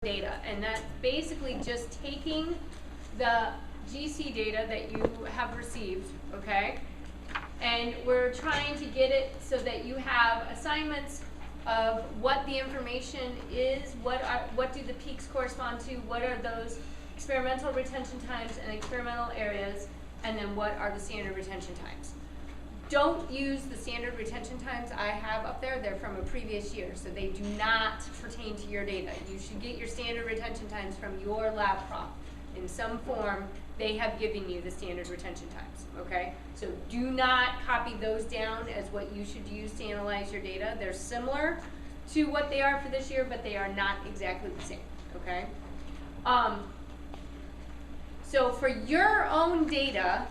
data, and that's basically just taking the GC data that you have received, okay, and we're trying to get it so that you have assignments of what the information is, what do the peaks correspond to, what are those experimental retention times and experimental areas, and then what are the standard retention times. Don't use the standard retention times I have up there. They're from a previous year, so they do not pertain to your data. You should get your standard retention times from your lab prop. In some form, they have given you the standard retention times, okay? So do not copy those down as what you should use to analyze your data. They're similar to what they are for this year, but they are not exactly the same, okay? So for your own data,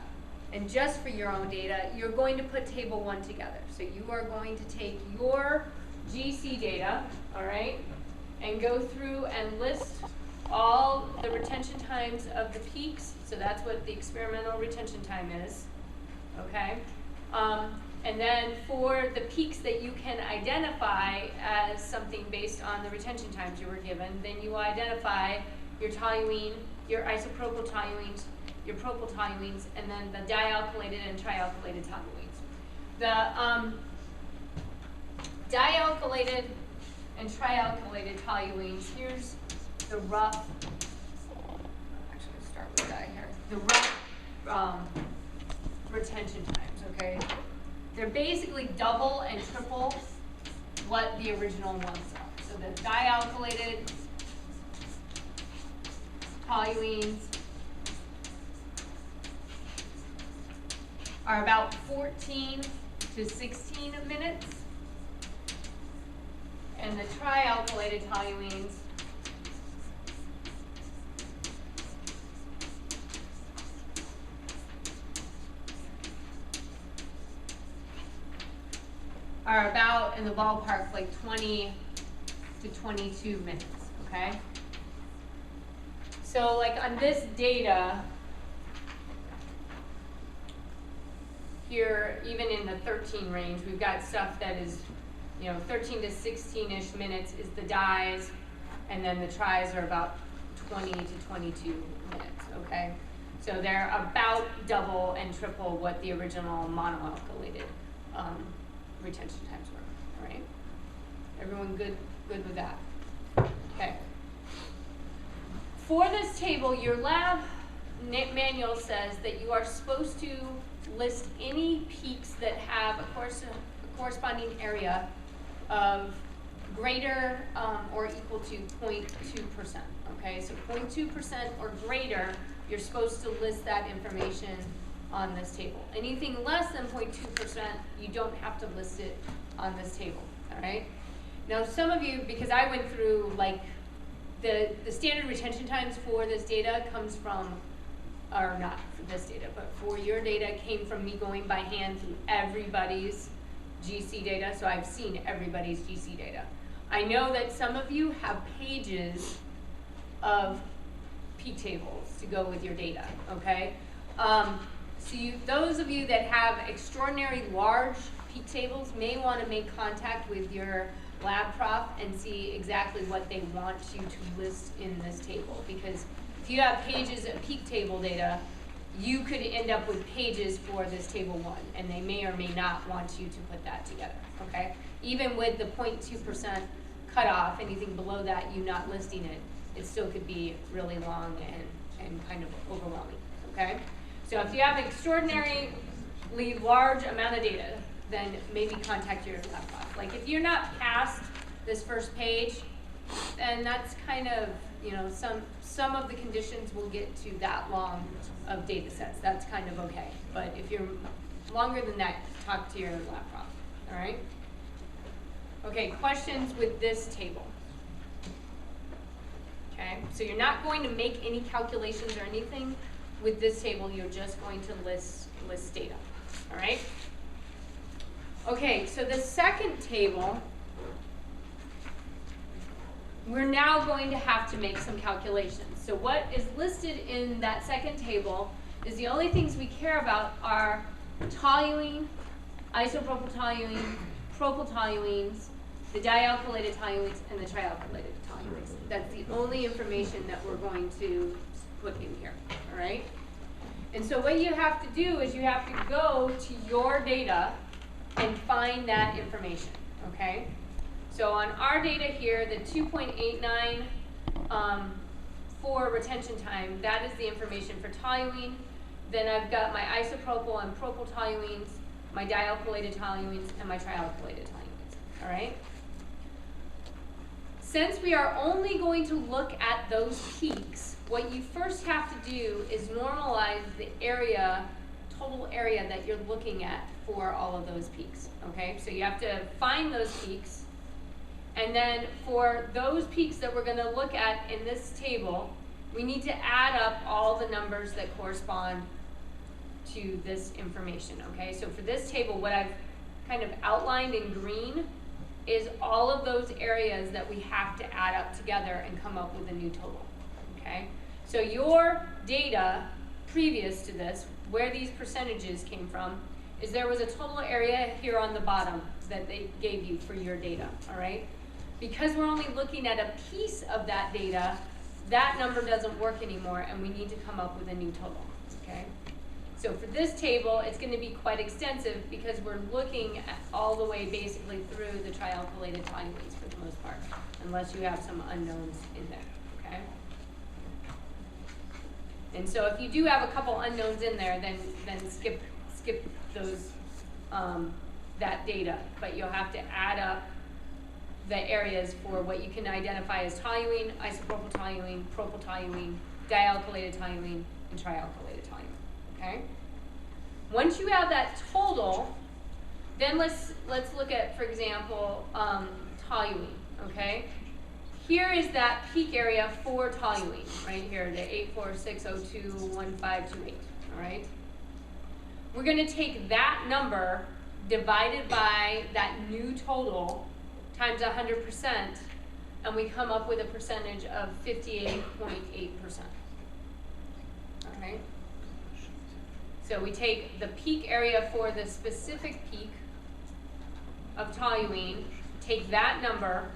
and just for your own data, you're going to put table 1 together. So you are going to take your GC data, all right, and go through and list all the retention times of the peaks. So that's what the experimental retention time is, okay? And then for the peaks that you can identify as something based on the retention times you were given, then you identify your toluene, your isopropyl toluenes, your propyl toluenes, and then the dialkylated and trialkylated toluenes. The dialkylated and trialkylated toluenes, here's the rough, actually let's start with that here, the rough retention times, okay? They're basically double and triple what the original ones are. So the dialkylated toluenes are about 14 to 16 minutes, and the trialkylated toluenes are about, in the ballpark, like 20 to 22 minutes, okay? So like on this data, here, even in the 13 range, we've got stuff that is, 13 to 16-ish minutes is the dyes, and then the tries are about 20 to 22 minutes, okay? So they're about double and triple what the original monoalkylated retention times were, all right? Everyone good with that? Okay. For this table, your lab manual says that you are supposed to list any peaks that have a corresponding area of greater or equal to 0.2%, okay? So 0.2% or greater, you're supposed to list that information on this table. Anything less than 0.2%, you don't have to list it on this table, all right? Now some of you, because I went through like the standard retention times for this data comes from, or not for this data, but for your data came from me going by hand through everybody's GC data, so I've seen everybody's GC data. I know that some of you have pages of peak tables to go with your data, okay? So those of you that have extraordinary large peak tables may want to make contact with your lab prop and see exactly what they want you to list in this table, because if you have pages of peak table data, you could end up with pages for this table 1, and they may or may not want you to put that together, okay? Even with the 0.2% cutoff, anything below that, you not listing it, it still could be really long and kind of overwhelming, okay? So if you have an extraordinarily large amount of data, then maybe contact your lab prop. Like if you're not past this first page, then that's kind of, some of the conditions will get to that long of data sets. That's kind of okay. But if you're longer than that, talk to your lab prop, all right? Okay, questions with this table? Okay, so you're not going to make any calculations or anything with this table. You're just going to list data, all right? Okay, so the second table, we're now going to have to make some calculations. So what is listed in that second table is the only things we care about are toluene, isopropyl toluene, propyl toluenes, the dialkylated toluenes, and the trialkylated toluenes. That's the only information that we're going to put in here, all right? And so what you have to do is you have to go to your data and find that information, okay? So on our data here, the 2.89 for retention time, that is the information for toluene. Then I've got my isopropyl and propyltoluenes, my dialkylated toluenes, and my trialkylated toluenes, all right? Since we are only going to look at those peaks, what you first have to do is normalize the area, total area that you're looking at for all of those peaks, okay? So you have to find those peaks, and then for those peaks that we're gonna look at in this table, we need to add up all the numbers that correspond to this information, okay? So for this table, what I've kind of outlined in green is all of those areas that we have to add up together and come up with a new total, okay? So your data previous to this, where these percentages came from, is there was a total area here on the bottom that they gave you for your data, all right? Because we're only looking at a piece of that data, that number doesn't work anymore, and we need to come up with a new total, okay? So for this table, it's going to be quite extensive because we're looking at all the way basically through the trialkylated toluenes for the most part, unless you have some unknowns in there, okay? And so if you do have a couple unknowns in there, then skip those that data, but you'll have to add up the areas for what you can identify as toluene, isopropyl toluene, propyl toluene, dialkylated toluene, and trialkylated toluene. Okay. Once you have that total, then let's look at, for example, toluene. Okay. Here is that peak area for toluene, right here, the 846021528. All right. We're going to take that number divided by that new total times 100%, and we come up with a percentage of 58.8%. All right. So we take the peak area for the specific peak of toluene, take that number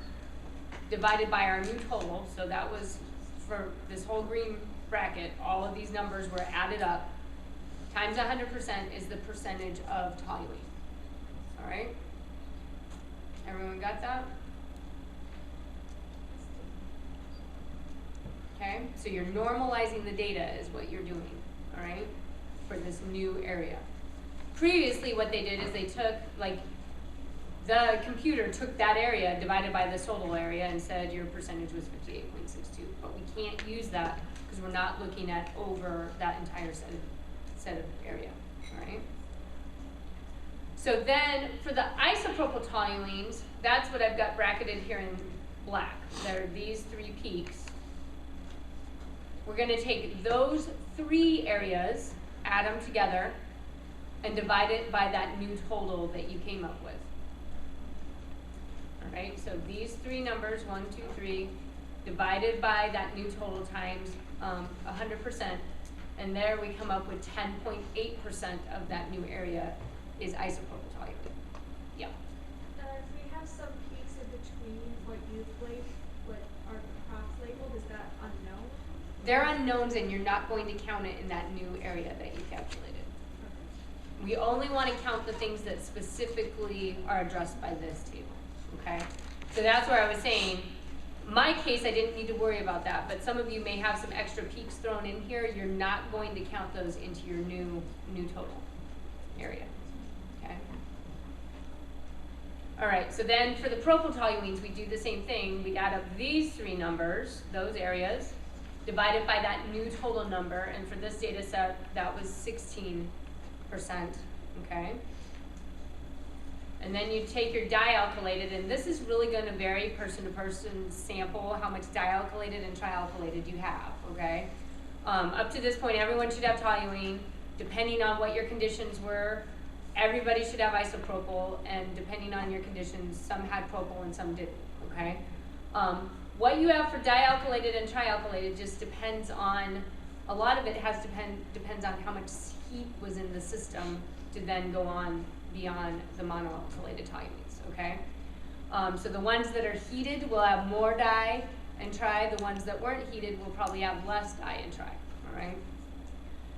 divided by our new total, so that was for this whole green bracket, all of these numbers were added up, times 100% is the percentage of toluene. All right? Everyone got that? Okay, so you're normalizing the data is what you're doing, all right, for this new area. Previously what they did is they took, like, the computer took that area divided by the total area and said your percentage was 58.62, but we can't use that because we're not looking at over that entire set of area, all right? So then for the isopropyl toluenes, that's what I've got bracketed here in black. There are these three peaks. We're going to take those three areas, add them together, and divide it by that new total that you came up with. All right, so these three numbers, 1, 2, 3, divided by that new total times 100%, and there we come up with 10.8% of that new area is isopropyl toluene. Yeah. If we have some peaks in between what you've labeled, what are crops labeled, is that unknown? They're unknowns, and you're not going to count it in that new area that you calculated. Okay. We only want to count the things that specifically are addressed by this table. Okay? So that's where I was saying, my case, I didn't need to worry about that, but some of you may have some extra peaks thrown in here. You're not going to count those into your new total area. Okay? All right, so then for the propyl toluenes, we do the same thing. We add up these three numbers, those areas, divided by that new total number, and for this data set, that was 16%, okay? And then you take your dialkylated, and this is really going to vary person to person, sample how much dialkylated and trialkylated you have, okay? Up to this point, everyone should have toluene. Depending on what your conditions were, everybody should have isopropyl, and depending on your conditions, some had propyl and some didn't, okay? What you have for dialkylated and trialkylated just depends on, a lot of it depends on how much heat was in the system to then go on beyond the monoalkylated toluenes, okay? So the ones that are heated will have more di, and try. The ones that weren't heated will probably have less die and try, all right?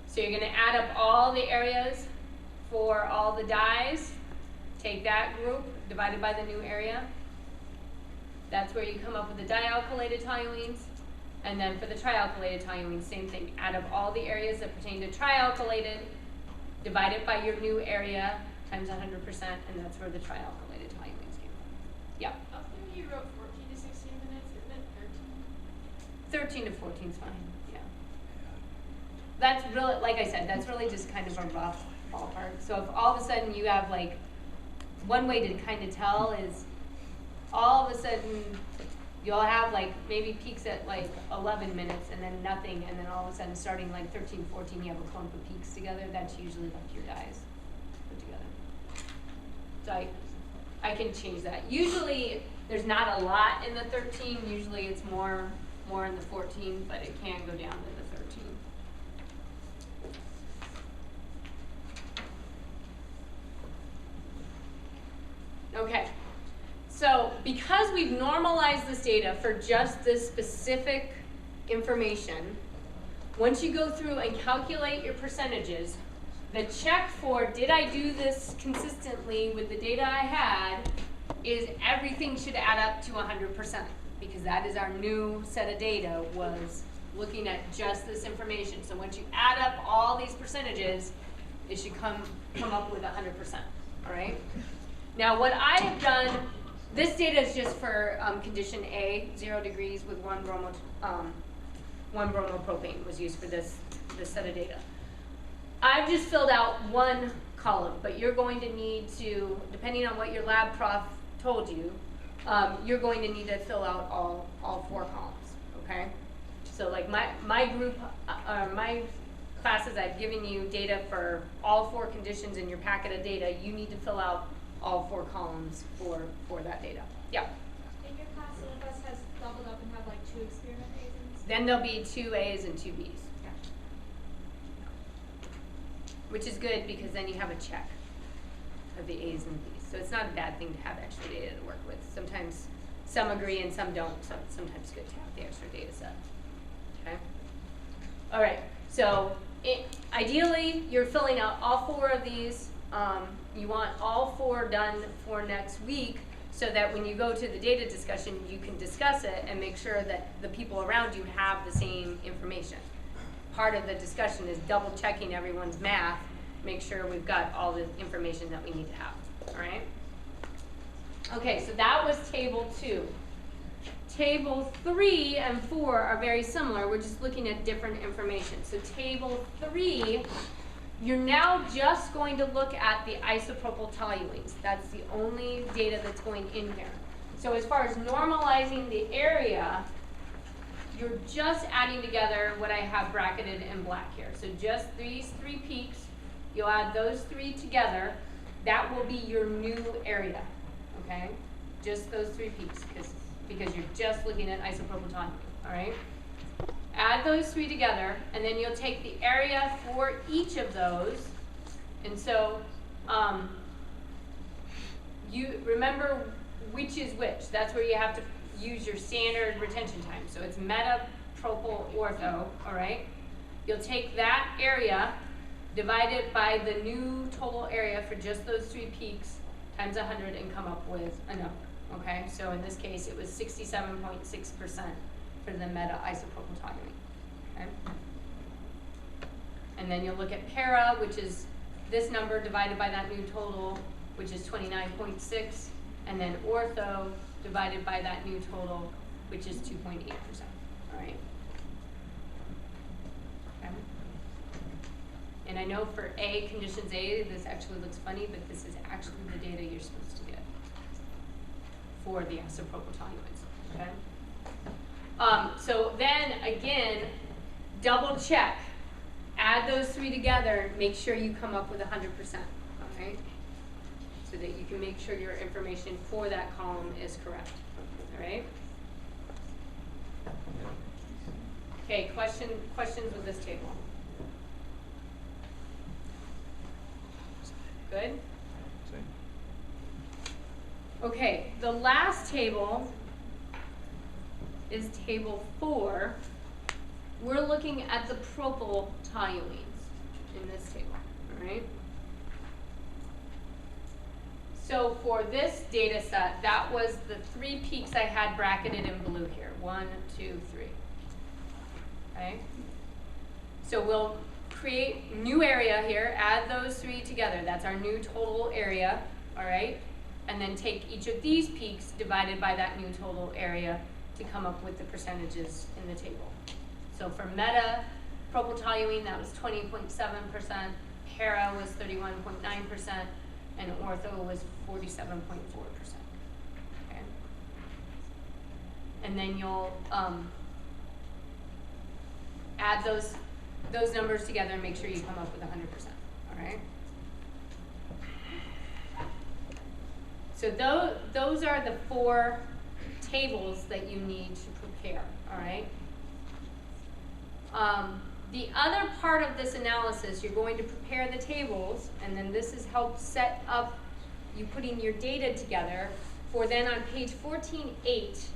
So you're gonna add up all the areas for all the dyes, take that group, divided by the new area. That's where you come up with the dialkylated toluenes. And then for the trialkylated toluenes, same thing. Add up all the areas that pertain to trialkylated, divide it by your new area, times 100%, and that's where the trialkylated toluenes came from. Yeah? How come you wrote 14 to 16 minutes? Isn't it 13? 13 to 14 is fine, yeah. That's really, like I said, that's really just kind of a rough ballpark. So if all of a sudden you have like, one way to kind of tell is all of a sudden you'll have like maybe peaks at like 11 minutes and then nothing, and then all of a sudden starting like 13, 14 you have a clump of peaks together. That's usually like your dyes put together. So I can change that. Usually there's not a lot in the 13, usually it's more in the 14, but it can go down to the 13. Okay, so because we've normalized this data for just this specific information, once you go through and calculate your percentages, the check for did I do this consistently with the data I had is everything should add up to 100%, because that is our new set of data, was looking at just this information. So once you add up all these percentages, it should come up with 100%, all right? Now what I have done, this data is just for condition A, 0 degrees with 1 bromopropane was used for this set of data. I've just filled out one column, but you're going to need to, depending on what your lab prof told you, you're going to need to fill out all 4 columns, okay? So like my group, my classes, I've given you data for all 4 conditions in your packet of data. You need to fill out all 4 columns for that data. Yeah? In your class syllabus has doubled up and have like 2 experiment A's? Then there'll be 2 A's and 2 B's. Yeah. Which is good because then you have a check of the A's and B's. So it's not a bad thing to have extra data to work with. Sometimes some agree and some don't, so it's sometimes good to have the extra data set. Okay? All right, so ideally you're filling out all 4 of these. You want all 4 done for next week so that when you go to the data discussion, you can discuss it and make sure that the people around you have the same information. Part of the discussion is double checking everyone's math, make sure we've got all the information that we need to have, all right? Okay, so that was table 2. Table 3 and 4 are very similar. We're just looking at different information. So table 3, you're now just going to look at the isopropyl toluenes. That's the only data that's going in here. So as far as normalizing the area, you're just adding together what I have bracketed in black here. So just these 3 peaks, you'll add those 3 together. That will be your new area, okay? Just those 3 peaks, because you're just looking at isopropyl toluene, all right? Add those 3 together, and then you'll take the area for each of those. And so you remember which is which. That's where you have to use your standard retention time. So it's meta, propyl, ortho, all right? You'll take that area, divide it by the new total area for just those 3 peaks, times 100, and come up with a number, okay? So in this case, it was 67.6% for the meta isopropyl toluene, okay? And then you'll look at para, which is this number divided by that new total, which is 29.6, and then ortho divided by that new total, which is 2.8%, all right? Okay. And I know for A, conditions A, this actually looks funny, but this is actually the data you're supposed to get for the isopropyl toluenes, okay? So then, again, double check. Add those 3 together, make sure you come up with 100%, all right? So that you can make sure your information for that column is correct, all right? Okay, questions with this table? Good? Okay, the last table is table 4. We're looking at the propyl toluenes in this table, all right? So for this data set, that was the 3 peaks I had bracketed in blue here. 1, 2, 3. Okay? So we'll create new area here, add those 3 together. That's our new total area, all right? And then take each of these peaks divided by that new total area to come up with the percentages in the table. So for meta propyltoluene, that was 20.7%, para was 31.9%, and ortho was 47.4%. Okay? And then you'll add those numbers together and make sure you come up with 100%. All right? So those are the 4 tables that you need to prepare. All right? The other part of this analysis, you're going to prepare the tables, and then this is help set up you putting your data together for then on page 14.8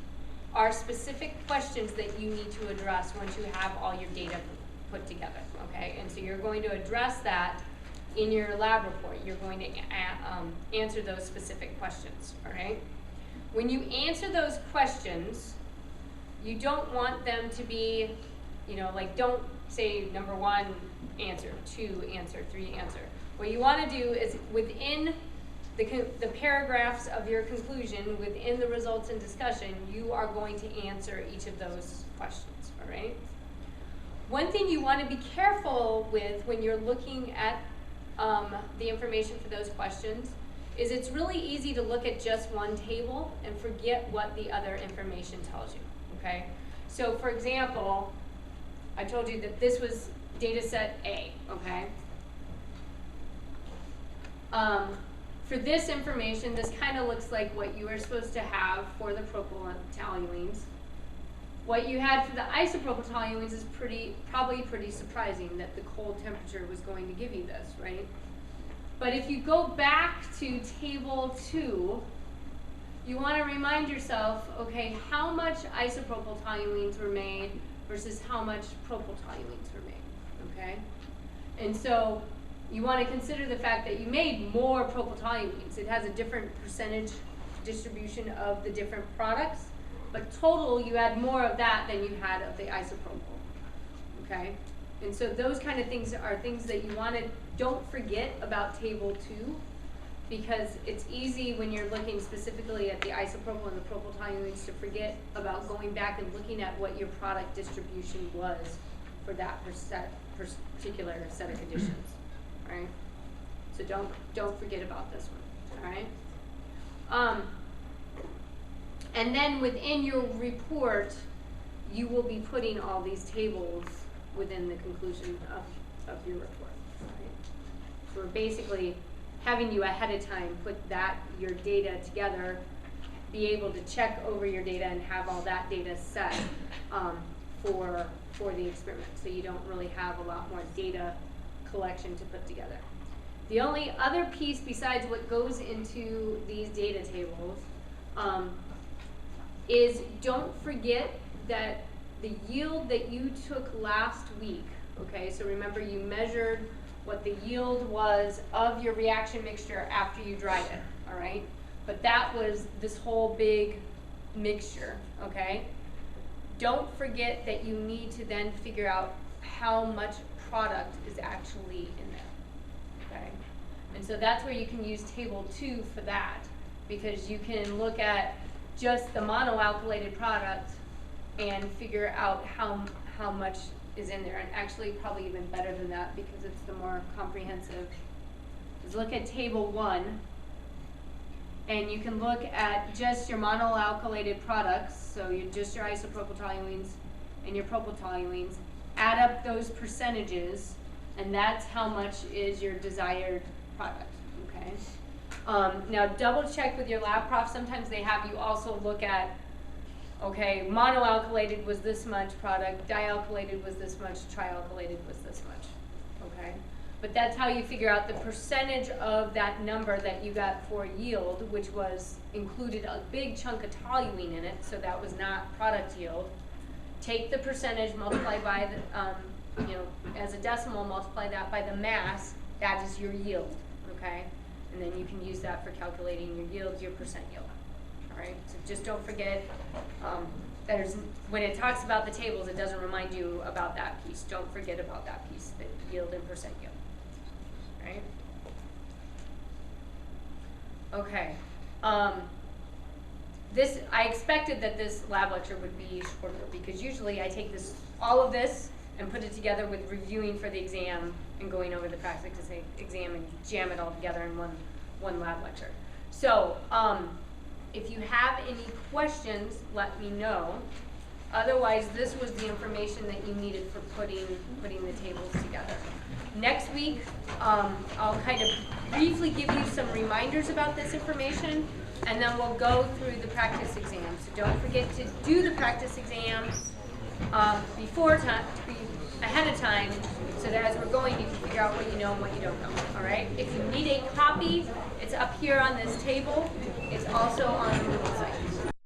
are specific questions that you need to address once you have all your data put together, okay? And so you're going to address that in your lab report. You're going to answer those specific questions, all right? When you answer those questions, you don't want them to be, you know, like don't say number 1 answer, 2 answer, 3 answer. What you want to do is within the paragraphs of your conclusion, within the results and discussion, you are going to answer each of those questions, all right? One thing you want to be careful with when you're looking at the information for those questions is it's really easy to look at just one table and forget what the other information tells you, okay? So for example, I told you that this was data set A, okay? For this information, this kind of looks like what you were supposed to have for the propyltoluenes. What you had for the isopropyltoluenes is probably pretty surprising that the cold temperature was going to give you this, right? But if you go back to table 2, you want to remind yourself, okay, how much isopropyltoluenes were made versus how much propyltoluenes were made, okay? And so you want to consider the fact that you made more propyltoluenes. It has a different percentage distribution of the different products, but total you had more of that than you had of the isopropyl, okay? And so those kind of things are things that you want to, don't forget about table 2, because it's easy when you're looking specifically at the isopropyl and the propyltoluenes to forget about going back and looking at what your product distribution was for that particular set of conditions, right? So don't forget about this one, all right? And then within your report, you will be putting all these tables within the conclusion of your report, right? So we're basically having you ahead of time put your data together, be able to check over your data and have all that data set for the experiment. So you don't really have a lot more data collection to put together. The only other piece besides what goes into these data tables is don't forget that the yield that you took last week, okay, so remember you measured what the yield was of your reaction mixture after you dried it, all right? But that was this whole big mixture, okay? Don't forget that you need to then figure out how much product is actually in there, okay? And so that's where you can use table 2 for that, because you can look at just the monoalkylated product and figure out how much is in there, and actually probably even better than that because it's the more comprehensive. Is look at table 1, and you can look at just your monoalkylated products, so just your isopropyltoluenes and your propyltoluenes, add up those percentages, and that's how much is your desired product, okay? Now double check with your lab prof. Sometimes they have you also look at, okay, monoalkylated was this much product, dialkylated was this much, trialkylated was this much, okay? But that's how you figure out the percentage of that number that you got for yield, which was included a big chunk of toluene in it, so that was not product yield. Take the percentage, multiply by the, as a decimal, multiply that by the mass, that is your yield, okay? And then you can use that for calculating your yield, your percent yield, all right? So just don't forget, when it talks about the tables, it doesn't remind you about that piece. Don't forget about that piece, the yield and percent yield, right? Okay. I expected that this lab lecture would be shorter because usually I take all of this and put it together with reviewing for the exam and going over the practice exam and jam it all together in one lab lecture. So, if you have any questions, let me know. Otherwise, this was the information that you needed for putting the tables together. Next week, I'll kind of briefly give you some reminders about this information, and then we'll go through the practice exam. So don't forget to do the practice exam ahead of time, so that as we're going, you can figure out what you know and what you don't know. All right? If you need a copy, it's up here on this table. It's also on the website.